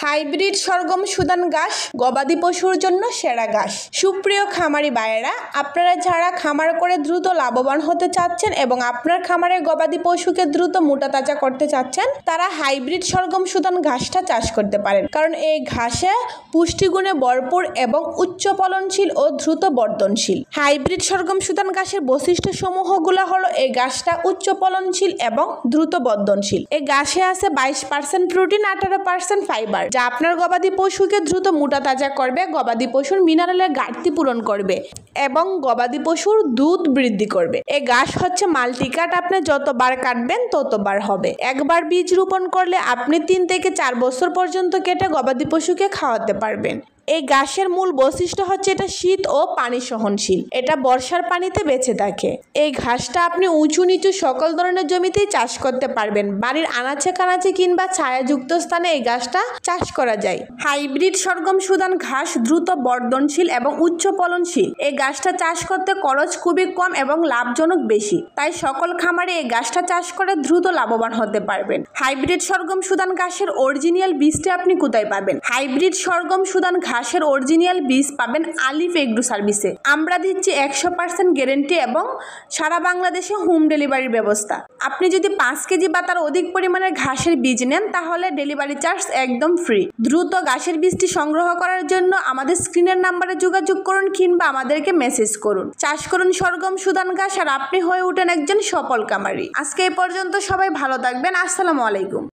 Hybrid সরগম Sudan ঘাস গবাদি পশুর জন্য সেরা ঘাস। সুপ্রিয় খামারি ভাইয়েরা, আপনারা যারা খামার করে দ্রুত লাভবান হতে চাচ্ছেন এবং আপনার খামারের গবাদি পশুকে দ্রুত মোটা তাজা করতে চাচ্ছেন, তারা হাইব্রিড সরগম সুদান ঘাসটা চাষ করতে পারেন। কারণ এই ঘাসে পুষ্টিগুণে ভরপুর এবং উচ্চ ফলনশীল ও দ্রুত বর্ধনশীল। হাইব্রিড সরগম সুদান ঘাসের বৈশিষ্ট্য সমূহগুলো হলো এই ঘাসটা উচ্চ ফলনশীল এবং দ্রুত বর্ধনশীল। এই ঘাসে আছে 22% প্রোটিন, 18% ফাইবার, যা আপনার গবাদি পশুকে দ্রুত মোটা তাজা করবে, গবাদি পশুর মিনারেলের ঘাটতি পূরণ করবে এবং গবাদি পশুর দুধ বৃদ্ধি করবে। এই ঘাস হচ্ছে মাল্টিকাট, আপনি যতবার কাটবেন ততবার হবে। একবার বীজ রোপণ করলে আপনি 3 থেকে 4 বছর পর্যন্ত কেটে গবাদি পশুকে খাওয়াতে পারবেন। এই ঘাসের মূল বৈশিষ্ট্য হচ্ছে এটা শীত ও পানি সহনশীল, এটা বর্ষার পানিতে বেঁচে থাকে। এই ঘাসটা আপনি উঁচু নিচু সকল ধরনের জমিতেই চাষ করতে পারবেন। বাড়ির আনাচে কানাচে কিংবা ছায়াযুক্ত স্থানে এই ঘাসটা চাষ করা যায়। হাইব্রিড সরগম সুদান ঘাস দ্রুত বর্ধনশীল এবং উচ্চ ফলনশীল। এই ঘাসটা চাষ করতে খরচ খুবই কম এবং লাভজনক বেশি, তাই সকল খামারে এই ঘাসটা চাষ করে দ্রুত লাভবান হতে পারবেন। হাইব্রিড সরগম সুদান ঘাসের অরিজিনাল বীজটা আপনি কোথায় পাবেন? হাইব্রিড সরগম সুদান ঘাসের অরিজিনাল বীজ পাবেন আলিফ এগ্রো সার্ভিসে। আমরা দিচ্ছি 100% গ্যারেন্টি এবং সারা বাংলাদেশে হোম ডেলিভারির ব্যবস্থা। আপনি যদি 5 কেজি বা তার অধিক পরিমাণের ঘাসের বীজ নেন, তাহলে ডেলিভারি চার্জ একদম ফ্রি। দ্রুত ঘাসের বীজটি সংগ্রহ করার জন্য আমাদের স্ক্রিনের নাম্বারে যোগাযোগ করুন কিংবা আমাদেরকে মেসেজ করুন। চাষ করুন সরগম সুদান ঘাস আর আপনি হয়ে উঠেন একজন সফল খামারি। আজকে এই পর্যন্ত, সবাই ভালো থাকবেন। আসসালামু আলাইকুম।